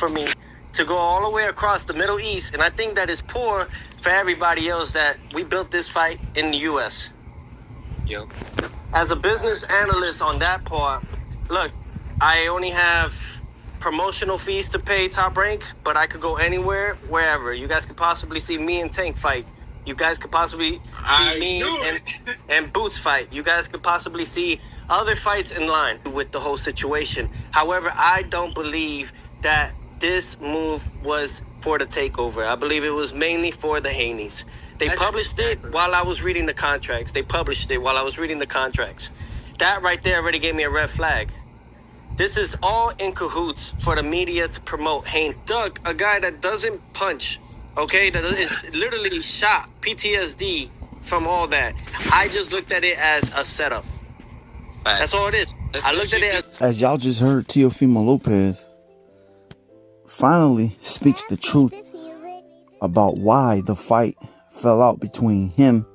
for me to go all the way across the Middle East, and I think that is poor for everybody else that we built this fight in the U.S. Yep. As a business analyst on that part, look, I only have promotional fees to pay Top Rank, but I could go anywhere, wherever. You guys could possibly see me and Tank fight. You guys could possibly see me and Boots fight. You guys could possibly see other fights in line with the whole situation. However, I don't believe that this move was for the takeover. I believe it was mainly for the Haneys. They published it while I was reading the contracts. That right there already gave me a red flag. This is all in cahoots for the media to promote Haney. Doug, a guy that doesn't punch, okay, that is literally shot, PTSD from all that. I just looked at it as a setup. That's all it is. I looked at it as y'all just heard. Teofimo Lopez finally speaks the truth about why the fight fell out between him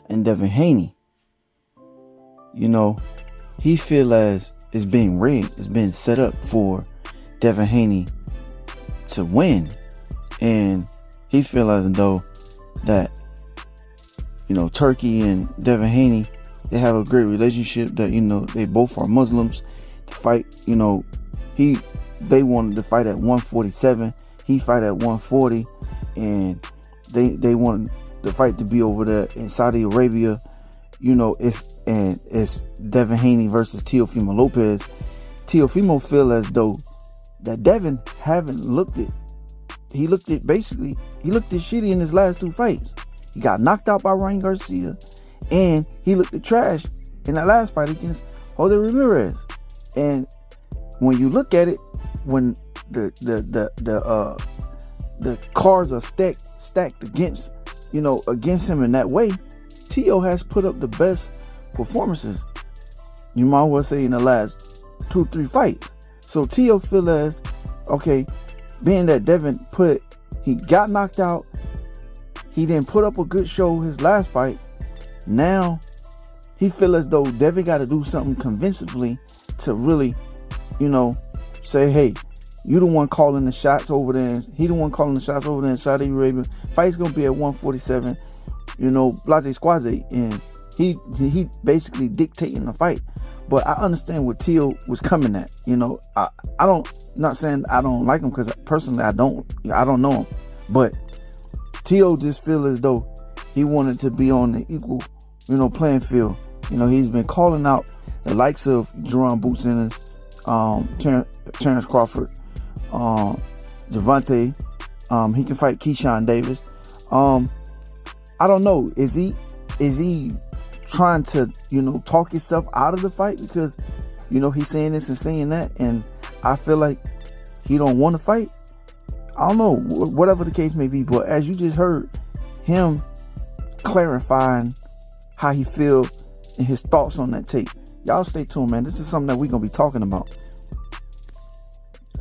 and Devin Haney. You know, he feel as it's being rigged, it's been set up for Devin Haney to win, and he feel as though that, you know, Turkey and Devin Haney, they have a great relationship, that, you know, they both are Muslims. To fight, you know, they wanted to fight at 147, he fight at 140, and they wanted the fight to be over there in Saudi Arabia. You know, it's Devin Haney versus Teofimo Lopez. Teofimo feel as though that Devin looked shitty in his last two fights. He got knocked out by Ryan Garcia, and he looked at trash in that last fight against Jose Ramirez. And when you look at it, when the cards are stacked against, you know, against him in that way, Teo has put up the best performances, you might well say, in the last 2-3 fights. So Teo feel as, okay, being that Devin he got knocked out, he didn't put up a good show his last fight. Now he feel as though Devin got to do something convincingly to really, you know, say, hey, you the one calling the shots over there. He the one calling the shots over there in Saudi Arabia. Fight's gonna be at 147. You know, blase squaze, and he basically dictating the fight. But I understand what Teo was coming at. You know, I don't, not saying I don't like him, because personally I don't know him. But Teo just feel as though he wanted to be on the equal, you know, playing field. You know, he's been calling out the likes of Jerome Boots Ennis, Terrence Crawford, Javante. He can fight Keyshawn Davis. I don't know. Is he trying to, you know, talk himself out of the fight? Because, you know, he's saying this and saying that, and I feel like he don't want to fight. I don't know, whatever the case may be. But as you just heard him clarifying how he feel and his thoughts on that tape, y'all stay tuned, man. This is something that we're gonna be talking about.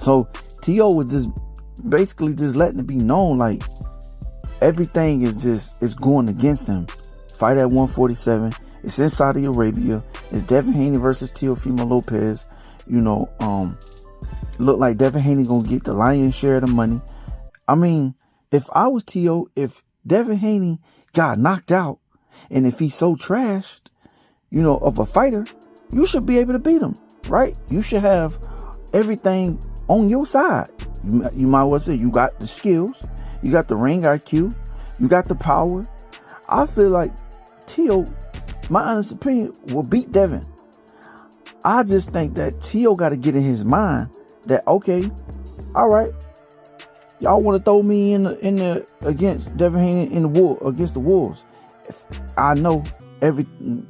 So Teo was just basically just letting it be known, like, everything is going against him. Fight at 147. It's in Saudi Arabia. It's Devin Haney versus Teofimo Lopez. You know, look like Devin Haney gonna get the lion's share of the money. I mean, if I was Teo, if Devin Haney got knocked out, and if he's so trashed, you know, of a fighter, you should be able to beat him, right? You should have everything on your side. You might well say you got the skills, you got the ring IQ, you got the power. I feel like Teo, my honest opinion, will beat Devin. I just think that Teo got to get in his mind that, okay, all right, y'all want to throw me in the against Devin Haney in the war against the Wolves. I know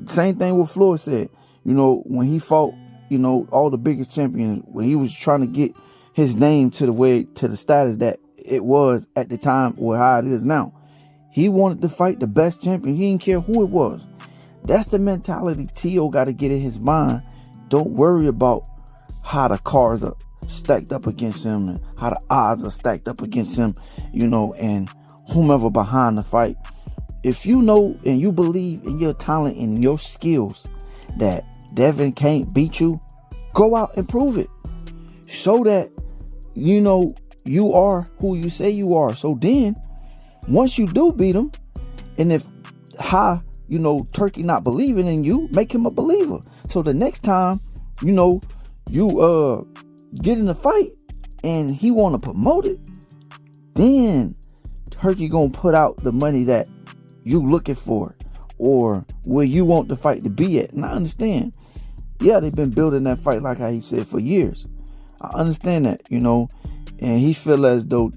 same thing what Floyd said. You know, when he fought, you know, all the biggest champions, when he was trying to get his name to the status that it was at the time, or how it is now. He wanted to fight the best champion. He didn't care who it was. That's the mentality Teo got to get in his mind. Don't worry about how the cards are stacked up against him and how the odds are stacked up against him, you know, and whomever behind the fight. If you know and you believe in your talent and your skills that Devin can't beat you, go out and prove it. Show that, you know, you are who you say you are. So then, once you do beat him, and if Turkey not believing in you, make him a believer. So the next time, you get in a fight and he want to promote it, then Turkey gonna put out the money that you looking for or where you want the fight to be at. And I understand. Yeah, they've been building that fight, like how he said, for years. I understand that, and he feel as though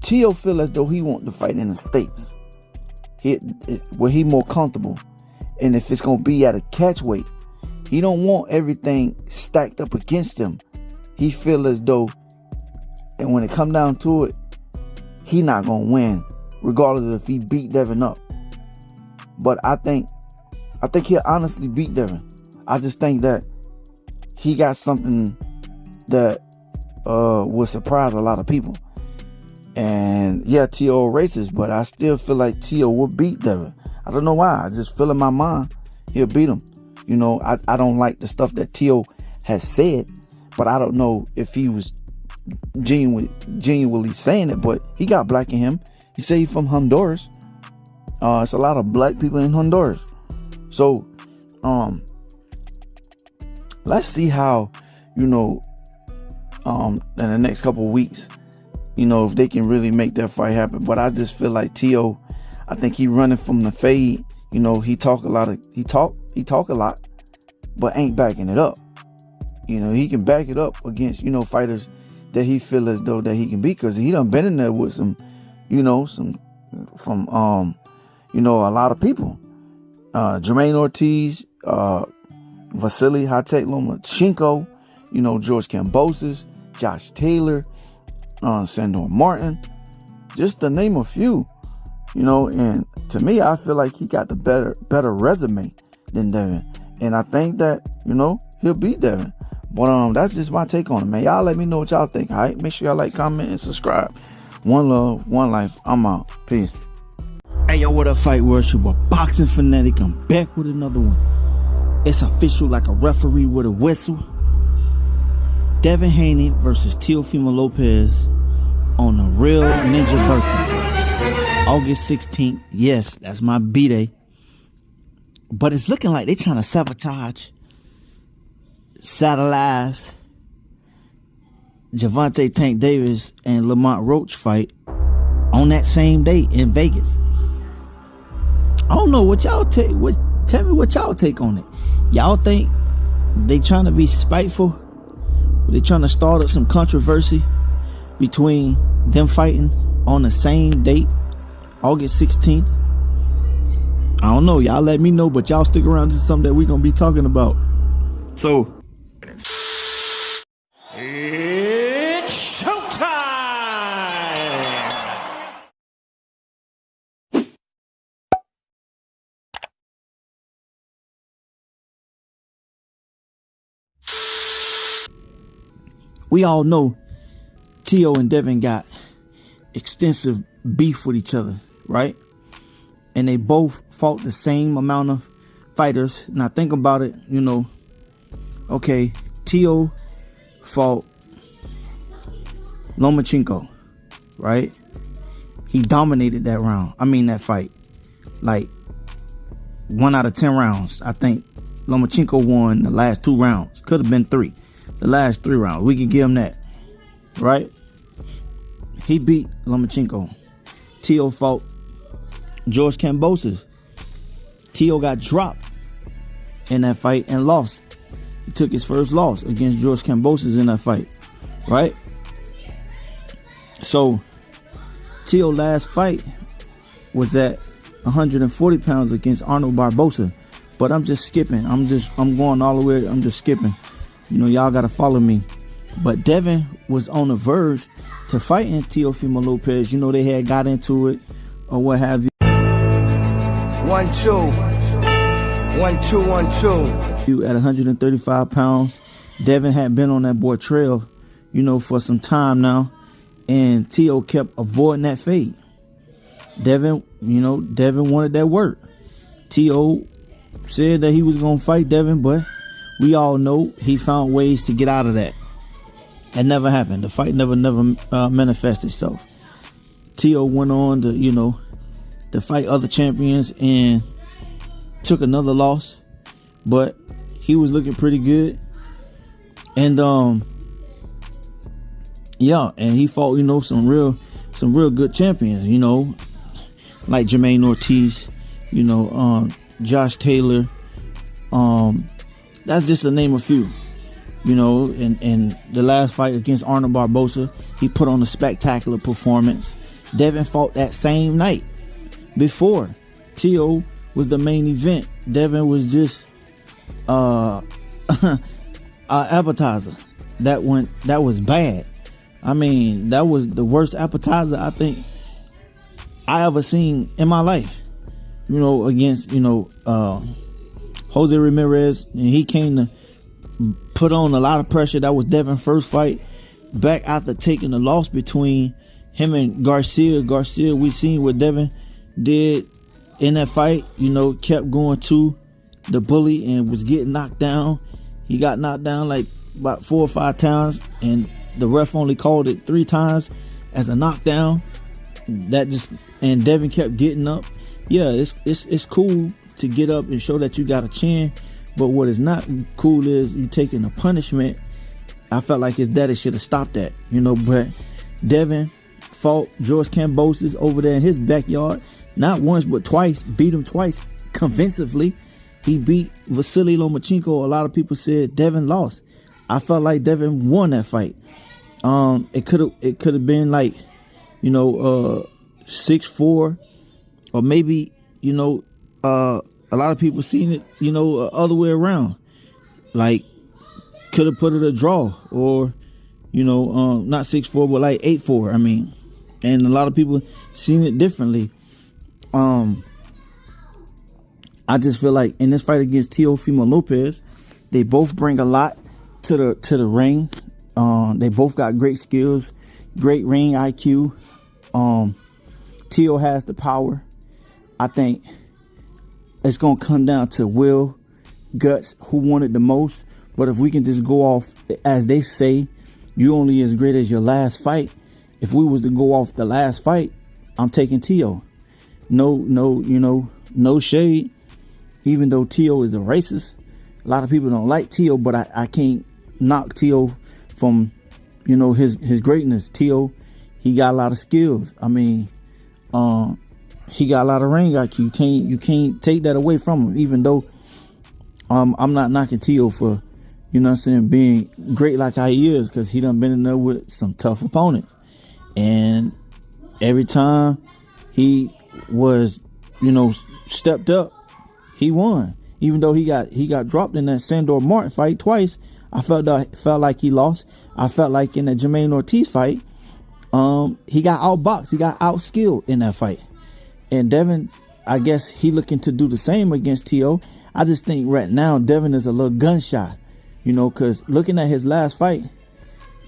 Tio feel as though he want to fight in the States, where he more comfortable. And if it's gonna be at a catch weight, he don't want everything stacked up against him. He feel as though, and when it come down to it, he not gonna win, regardless of if he beat Devin up. But I think he'll honestly beat Devin. I just think that he got something that will surprise a lot of people. And yeah, T.O. racist, but I still feel like T.O. will beat Devin. I don't know why. I just feel in my mind he'll beat him. I don't like the stuff that T.O. has said, but I don't know if he was genuinely saying it. But he got black in him. He said he's from Honduras. It's a lot of black people in Honduras. So let's see how in the next couple of weeks, if they can really make that fight happen. But I just feel like T.O., I think he running from the fade. He talk a lot, but ain't backing it up. He can back it up against, fighters that he feel as though that he can beat, because he done been in there with some from a lot of people. Jermaine Ortiz, Vasily Lomachenko, George Kambosos, Josh Taylor, Sandor Martin, just to name a few. And to me, I feel like he got the better resume than Devin. And I think that, he'll beat Devin. But that's just my take on it, man. Y'all let me know what y'all think, all right? Make sure y'all like, comment, and subscribe. One love, one life. I'm out. Peace. Hey, yo, what up, Fight World? It's your boy, Boxing Fanatic. I'm back with another one. It's official like a referee with a whistle. Devin Haney versus Teofimo Lopez on the real Ninja birthday, August 16th. Yes, that's my B-Day. But it's looking like they're trying to sabotage, satellize Gervonta Tank Davis and Lamont Roach fight on that same day in Vegas. I don't know what y'all take. Tell me what y'all take on it. Y'all think they trying to be spiteful? They trying to start up some controversy between them fighting on the same date, August 16th? I don't know. Y'all let me know, but y'all stick around. This is something that we're going to be talking about. So, it's showtime! we all know T.O. and Devin got extensive beef with each other, right? And they both fought the same amount of fighters. Now think about it, okay, T.O. fought Lomachenko, right? He dominated that fight. Like 1 out of 10 rounds. I think Lomachenko won the last 2 rounds. Could have been 3. The last 3 rounds. We can give him that, right? He beat Lomachenko. T.O. fought George Kambosos. T.O. got dropped in that fight and lost. He took his first loss against George Kambosos in that fight, right? So T.O. last fight was at 140 pounds against Arnold Barbosa. But I'm just skipping. I'm going all the way. I'm just skipping. Y'all got to follow me. But Devin was on the verge to fighting Teofimo Lopez. They had got into it or what have you. 1 2 1 2 1 2. At 135 pounds, Devin had been on that boy trail, for some time now, and T.O. kept avoiding that fade. Devin wanted that work. T.O. said that he was gonna fight Devin, but we all know he found ways to get out of that. That never happened. The fight never manifested itself. T.O. went on to fight other champions and took another loss, but he was looking pretty good. And and he fought some real good champions, like Jermaine Ortiz, Josh Taylor. That's just to name a few. And the last fight against Arnold Barboza, he put on a spectacular performance. Devin fought that same night before. T.O. was the main event. Devin was just an appetizer. That was bad. I mean, that was the worst appetizer I think I ever seen in my life. Against Jose Ramirez, and he came to put on a lot of pressure. That was Devin's first fight back after taking the loss between him and Garcia. Garcia, we seen what Devin did in that fight. Kept going to the bully and was getting knocked down. He got knocked down like about 4 or 5 times, and the ref only called it 3 times as a knockdown. And Devin kept getting up. Yeah, it's cool to get up and show that you got a chin, but what is not cool is you taking a punishment. I felt like his daddy should have stopped that, but Devin fought George Kambosos over there in his backyard, not once but twice, beat him twice convincingly. He beat Vasily Lomachenko. A lot of people said Devin lost. I felt like Devin won that fight. It could have been like 6-4, or maybe a lot of people seen it other way around, like could have put it a draw, or not 6-4 but like 8-4. I mean, and a lot of people seen it differently. I just feel like in this fight against Teofimo Lopez, they both bring a lot to the ring. They both got great skills, great ring IQ. Teo has the power. I think it's going to come down to will, guts, who won it the most. But if we can just go off, as they say, you only as great as your last fight. If we was to go off the last fight, I'm taking Teo. No shade. Even though Teo is a racist, a lot of people don't like Teo, but I can't knock Teo from his greatness. Teo, he got a lot of skills. I mean, he got a lot of ring IQ. You can't take that away from him. Even though I'm not knocking Teo for being great like how he is, because he done been in there with some tough opponents, and every time he was stepped up, he won. Even though he got dropped in that Sandor Martin fight twice, I felt like he lost. I felt like in that Jermaine Ortiz fight, he got outboxed. He got outskilled in that fight. And Devin, I guess he looking to do the same against Teo. I just think right now Devin is a little gunshot, because looking at his last fight,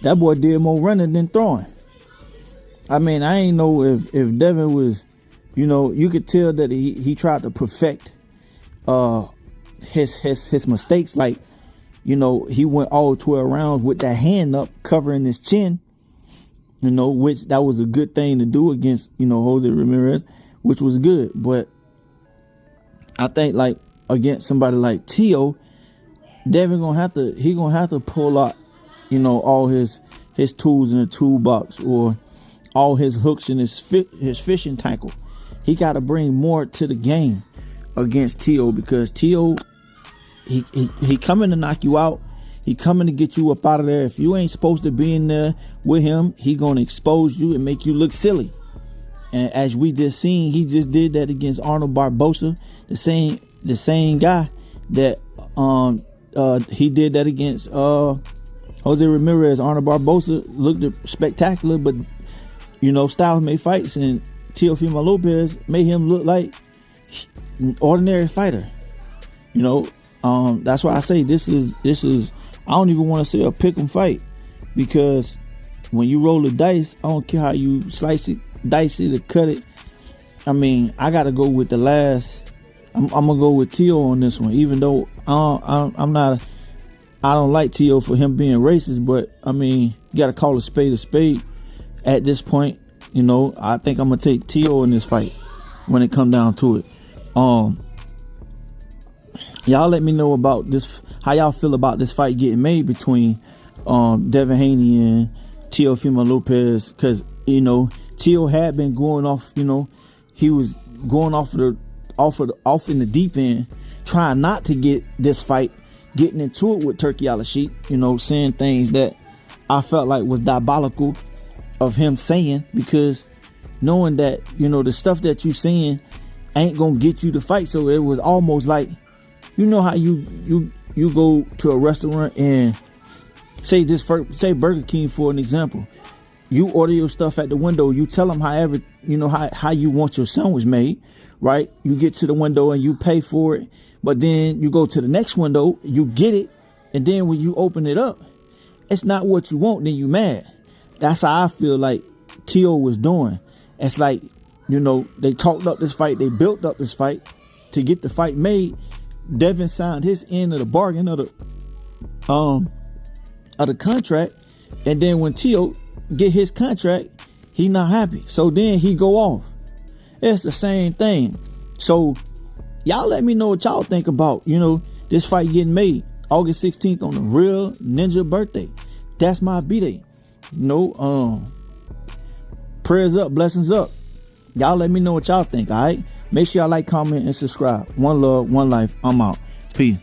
that boy did more running than throwing. I mean, I ain't know if Devin was, you could tell that he tried to perfect his mistakes. Like, he went all 12 rounds with that hand up covering his chin, which that was a good thing to do against, Jose Ramirez, which was good. But I think like against somebody like Teo, Devin gonna have to pull out, all his tools in the toolbox, or all his hooks in his fishing tackle. He got to bring more to the game against Teo, because Teo, he coming to knock you out. He coming to get you up out of there. If you ain't supposed to be in there with him, he gonna expose you and make you look silly. And as we just seen, he just did that against Arnold Barboza, the same guy that he did that against Jose Ramirez. Arnold Barboza looked spectacular, but Styles made fights, and Teofimo Lopez made him look like an ordinary fighter. That's why I say this is I don't even want to say a pick'em fight, because when you roll the dice, I don't care how you slice it, dice it, or cut it. I mean, I gotta go with the last. I'm gonna go with Teo on this one, even though I'm not I don't like T.O. for him being racist, but I mean, you got to call a spade at this point. You know, I think I'm going to take T.O. in this fight when it come down to it. Y'all let me know about this, how y'all feel about this fight getting made between Devin Haney and Teofimo Lopez, because, you know, Teo had been going off, you know, he was going off in the deep end, trying not to get this fight, getting into it with Turki Al-Sheikh, you know, saying things that I felt like was diabolical of him saying, because knowing that, you know, the stuff that you saying ain't gonna get you to fight. So it was almost like, you know how you go to a restaurant and say Burger King for an example. You order your stuff at the window. You tell them however, you know, how you want your sandwich made, right? You get to the window and you pay for it. But then you go to the next window, you get it. And then when you open it up, it's not what you want, then you mad. That's how I feel like T.O. was doing. It's like, you know, they talked up this fight. They built up this fight to get the fight made. Devin signed his end of the bargain of the contract. And then when T.O. get his contract, he not happy. So then he go off. It's the same thing. So y'all let me know what y'all think about, you know, this fight getting made August 16th on the real Ninja birthday. That's my B-Day. You know, prayers up, blessings up. Y'all let me know what y'all think, all right? Make sure y'all like, comment, and subscribe. One love, one life. I'm out. Peace.